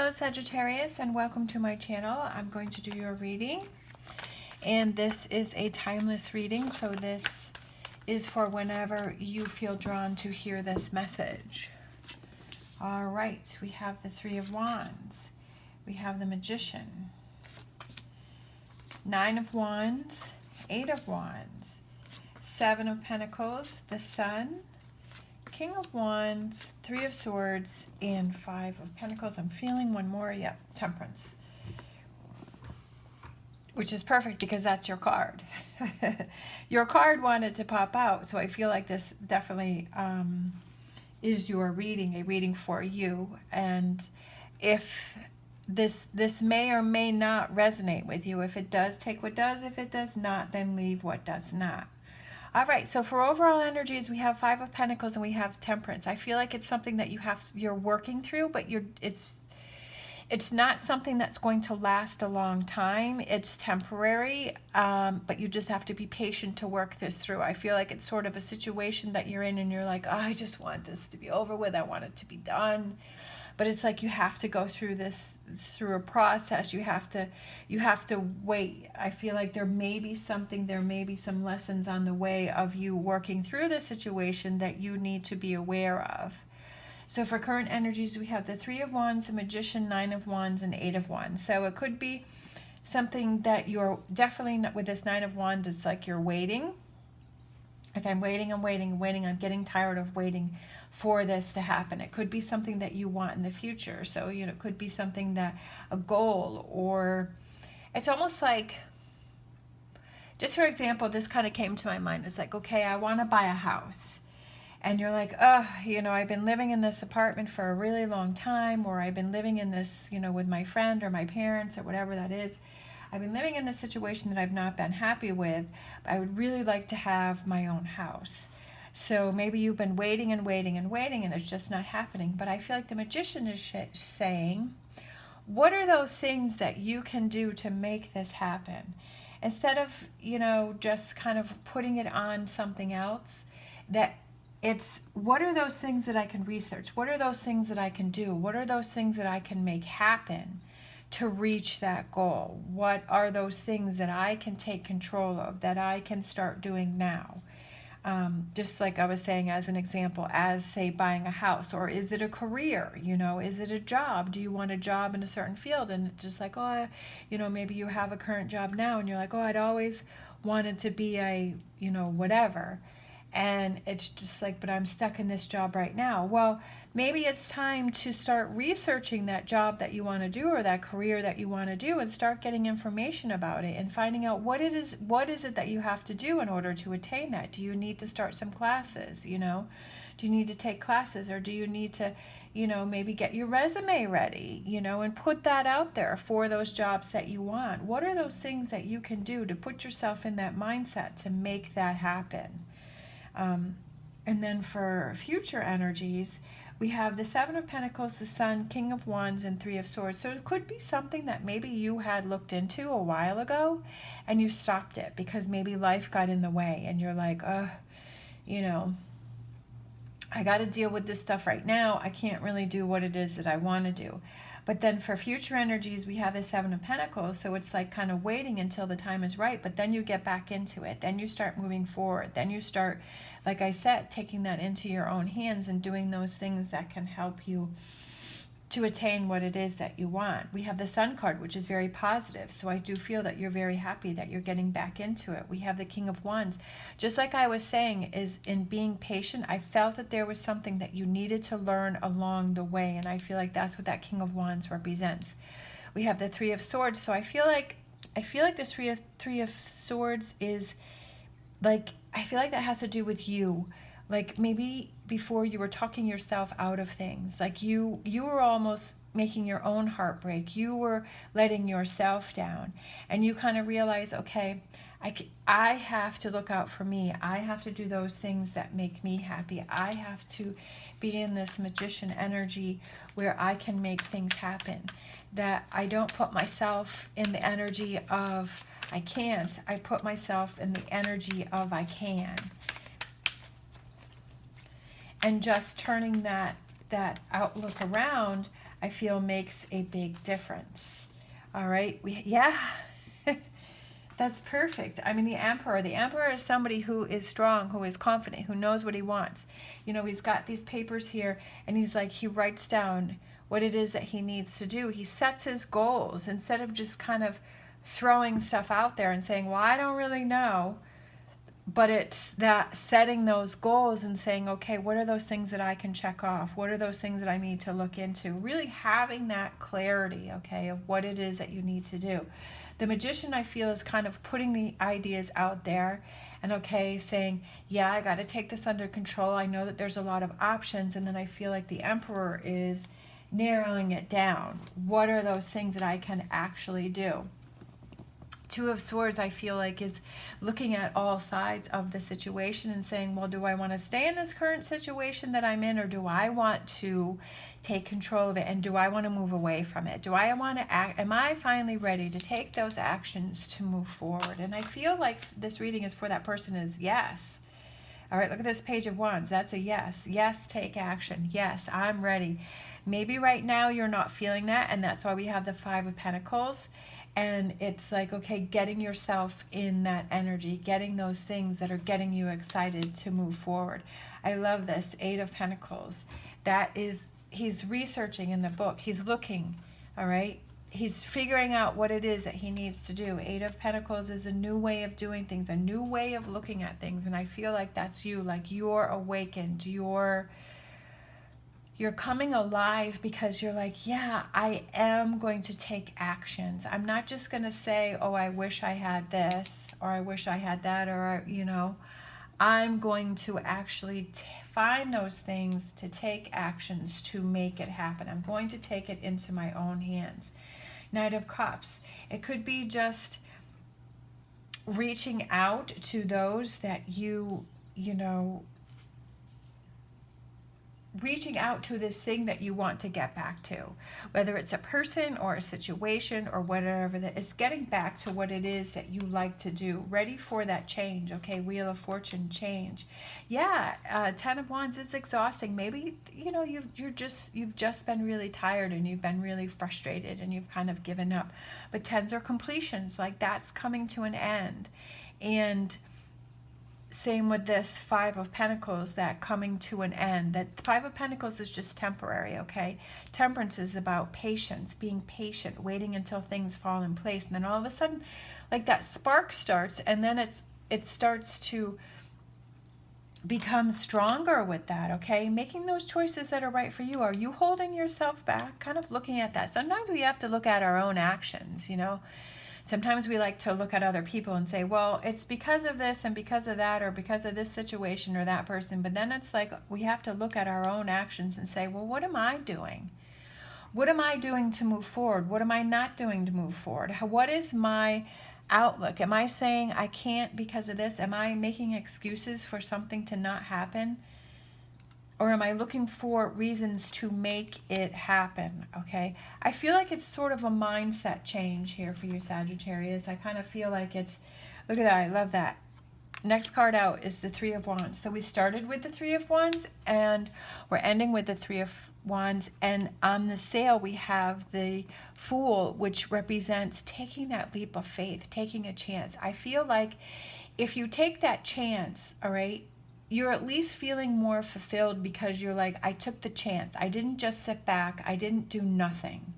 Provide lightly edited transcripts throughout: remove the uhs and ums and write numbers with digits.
Hello Sagittarius, and welcome to my channel. I'm going to do your reading, and this is a timeless reading, so this is for whenever you feel drawn to hear this message. All right, we have the Three of Wands, we have the Magician, Nine of Wands, Eight of Wands, Seven of Pentacles, the Sun, King of Wands, Three of Swords, and Five of Pentacles. I'm feeling one more. Yep, Temperance. Which is perfect because that's your card. Your card wanted to pop out, so I feel like this definitely is your reading, a reading for you. And if this may or may not resonate with you, if it does, take what does. If it does not, then leave what does not. All right, so for overall energies, we have Five of Pentacles and we have Temperance. I feel like it's something that you're working through, but it's not something that's going to last a long time. It's temporary, but you just have to be patient to work this through. I feel like it's sort of a situation that you're in and you're like, oh, I just want this to be over with. I want it to be done. But it's like you have to go through this, through a process. You have to wait. I feel like there may be some lessons on the way of you working through the situation that you need to be aware of. So for current energies, we have the Three of Wands, the Magician, Nine of Wands, and Eight of Wands. So it could be something that you're definitely not, with this Nine of Wands, it's like you're waiting. Like I'm waiting, I'm getting tired of waiting for this to happen. It could be something that you want in the future. So, you know, it could be something that, a goal, or it's almost like, just for example, this kind of came to my mind. It's like, okay, I want to buy a house. And you're like, oh, you know, I've been living in this apartment for a really long time, or I've been living in this, you know, with my friend or my parents or whatever that is. I've been living in this situation that I've not been happy with, but I would really like to have my own house. So maybe you've been waiting and waiting and waiting, and it's just not happening. But I feel like the Magician is saying, what are those things that you can do to make this happen? Instead of, you know, just kind of putting it on something else, that it's, what are those things that I can research? What are those things that I can do? What are those things that I can make happen to reach that goal? What are those things that I can take control of, that I can start doing now? Just like I was saying as an example, as say buying a house, or is it a career? You know, is it a job? Do you want a job in a certain field? And it's just like, oh, you know, maybe you have a current job now and you're like, oh, I'd always wanted to be a, you know, whatever. And it's just like, but I'm stuck in this job right now. Well, maybe it's time to start researching that job that you want to do, or that career that you want to do, and start getting information about it and finding out what is it that you have to do in order to attain that. Do you need to start some classes, you know? Do you need to take classes, or do you need to, you know, maybe get your resume ready, you know, and put that out there for those jobs that you want? What are those things that you can do to put yourself in that mindset to make that happen? And then for future energies, we have the Seven of Pentacles, the Sun, King of Wands, and Three of Swords. So it could be something that maybe you had looked into a while ago and you stopped it because maybe life got in the way and you're like, you know, I got to deal with this stuff right now. I can't really do what it is that I want to do. But then for future energies, we have the Seven of Pentacles. So it's like kind of waiting until the time is right. But then you get back into it. Then you start moving forward. Then you start, like I said, taking that into your own hands and doing those things that can help you to attain what it is that you want. We have the Sun card, which is very positive. So I do feel that you're very happy that you're getting back into it. We have the King of Wands. Just like I was saying, is in being patient, I felt that there was something that you needed to learn along the way. And I feel like that's what that King of Wands represents. We have the Three of Swords. So I feel like the Three of Swords is like, I feel like that has to do with you. Like maybe before you were talking yourself out of things, like you were almost making your own heartbreak. You were letting yourself down, and you kind of realize, okay, I have to look out for me. I have to do those things that make me happy. I have to be in this Magician energy where I can make things happen. That I don't put myself in the energy of I can't. I put myself in the energy of I can. And just turning that outlook around, I feel makes a big difference. All right, yeah. That's perfect. I mean, the Emperor. The Emperor is somebody who is strong, who is confident, who knows what he wants. You know, he's got these papers here, and he's like, he writes down what it is that he needs to do. He sets his goals instead of just kind of throwing stuff out there and saying, well, I don't really know. But it's that setting those goals and saying, okay, what are those things that I can check off? What are those things that I need to look into? Really having that clarity, okay, of what it is that you need to do. The Magician, I feel, is kind of putting the ideas out there and, okay, saying, yeah, I got to take this under control. I know that there's a lot of options. And then I feel like the Emperor is narrowing it down. What are those things that I can actually do? Two of Swords, I feel like, is looking at all sides of the situation and saying, well, do I want to stay in this current situation that I'm in, or do I want to take control of it, and do I want to move away from it? Do I want to act? Am I finally ready to take those actions to move forward? And I feel like this reading is for that person is yes. All right, look at this Page of Wands. That's a yes. Yes, take action. Yes, I'm ready. Maybe right now you're not feeling that, and that's why we have the Five of Pentacles. And it's like, okay, getting yourself in that energy, getting those things that are getting you excited to move forward. I love this, Eight of Pentacles. That is, he's researching in the book. He's looking, all right? He's figuring out what it is that he needs to do. Eight of Pentacles is a new way of doing things, a new way of looking at things. And I feel like that's you, like you're awakened, you're coming alive because you're like, yeah, I am going to take actions. I'm not just going to say, oh, I wish I had this, or I wish I had that, or, you know, I'm going to actually find those things to take actions to make it happen. I'm going to take it into my own hands. Knight of Cups. It could be just reaching out to those that you know, reaching out to this thing that you want to get back to, whether it's a person or a situation or whatever, that is getting back to what it is that you like to do, ready for that change. Okay, Wheel of Fortune, change. Yeah, Ten of Wands, it's exhausting. Maybe, you know, you've just been really tired and you've been really frustrated and you've kind of given up. But tens are completions, like that's coming to an end. And same with this Five of Pentacles, that coming to an end. That Five of Pentacles is just temporary, okay? Temperance is about patience, being patient, waiting until things fall in place. And then all of a sudden, like that spark starts, and then it starts to become stronger with that, okay? Making those choices that are right for you. Are you holding yourself back? Kind of looking at that. Sometimes we have to look at our own actions, you know? Sometimes we like to look at other people and say, well, it's because of this and because of that, or because of this situation or that person. But then it's like we have to look at our own actions and say, well, what am I doing? What am I doing to move forward? What am I not doing to move forward? What is my outlook? Am I saying I can't because of this? Am I making excuses for something to not happen? Or am I looking for reasons to make it happen, okay? I feel like it's sort of a mindset change here for you, Sagittarius. I kind of feel like it's, look at that, I love that. Next card out is the Three of Wands. So we started with the Three of Wands, and we're ending with the Three of Wands. And on the sail, we have the Fool, which represents taking that leap of faith, taking a chance. I feel like if you take that chance, all right, you're at least feeling more fulfilled because you're like, I took the chance. I didn't just sit back. I didn't do nothing.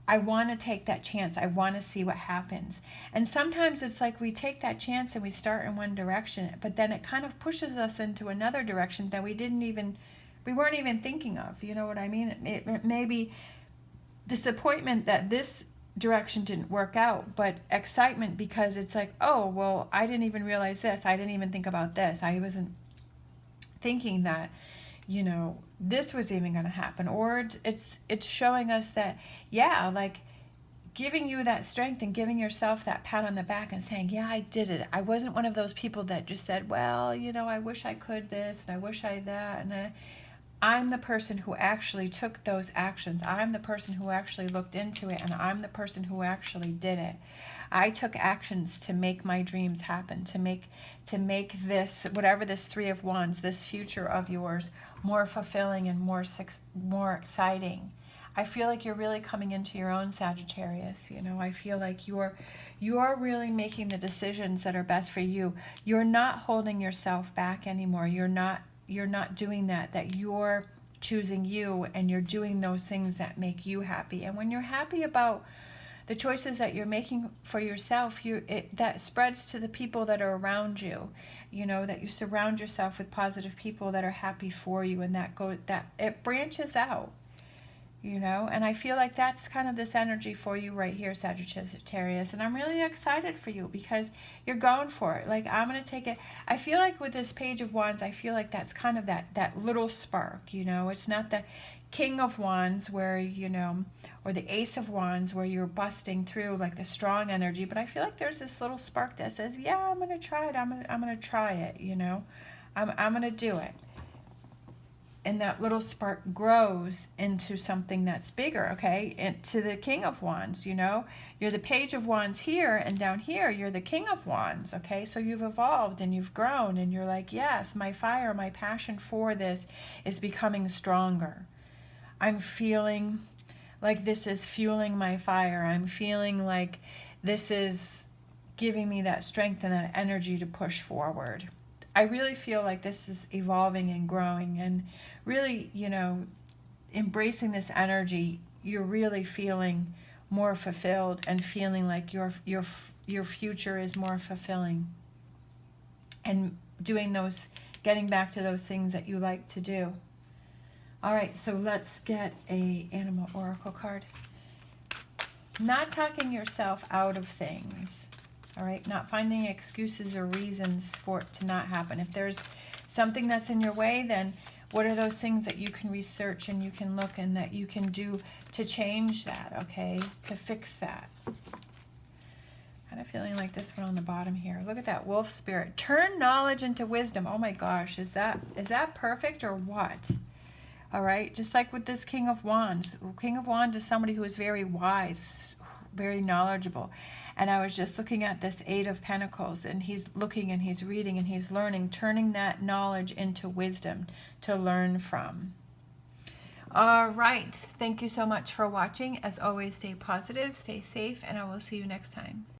I want to take that chance. I want to see what happens. And sometimes it's like we take that chance and we start in one direction, but then it kind of pushes us into another direction that we weren't even thinking of. You know what I mean? It may be disappointment that this direction didn't work out, but excitement because it's like, oh, well, I didn't even realize this. I didn't even think about this. I wasn't thinking that, you know, this was even going to happen. Or it's showing us that, yeah, like giving you that strength and giving yourself that pat on the back and saying, yeah, I did it. I wasn't one of those people that just said, well, you know, I wish I could this and I wish I that. And I'm the person who actually took those actions. I'm the person who actually looked into it, and I'm the person who actually did it. I took actions to make my dreams happen, to make this, whatever this Three of Wands, this future of yours, more fulfilling and more exciting. I feel like you're really coming into your own, Sagittarius. You know, I feel like you're really making the decisions that are best for you. You're not holding yourself back anymore. You're not doing that. That you're choosing you, and you're doing those things that make you happy. And when you're happy about the choices that you're making for yourself, that spreads to the people that are around you. You know, that you surround yourself with positive people that are happy for you, and that it branches out. You know, and I feel like that's kind of this energy for you right here, Sagittarius, and I'm really excited for you because you're going for it. Like, I'm going to take it. I feel like with this Page of Wands, I feel like that's kind of that little spark, you know. It's not the King of Wands where, you know, or the Ace of Wands where you're busting through like the strong energy, but I feel like there's this little spark that says, yeah, I'm going to try it. I'm going to try it, you know. I'm going to do it. And that little spark grows into something that's bigger, okay? And to the King of Wands, you know? You're the Page of Wands here, and down here, you're the King of Wands, okay? So you've evolved and you've grown, and you're like, yes, my fire, my passion for this is becoming stronger. I'm feeling like this is fueling my fire. I'm feeling like this is giving me that strength and that energy to push forward. I really feel like this is evolving and growing, and really, you know, embracing this energy. You're really feeling more fulfilled and feeling like your future is more fulfilling, and getting back to those things that you like to do. All right, so let's get a animal oracle card. Not talking yourself out of things. All right, not finding excuses or reasons for it to not happen. If there's something that's in your way, then what are those things that you can research and you can look and that you can do to change that, okay, to fix that? Kind of feeling like this one on the bottom here. Look at that wolf spirit. Turn knowledge into wisdom. Oh my gosh, is that perfect or what? All right, just like with this King of Wands. King of Wands is somebody who is very wise, very knowledgeable. And I was just looking at this Eight of Pentacles, and he's looking and he's reading and he's learning, turning that knowledge into wisdom to learn from. All right. Thank you so much for watching. As always, stay positive, stay safe, and I will see you next time.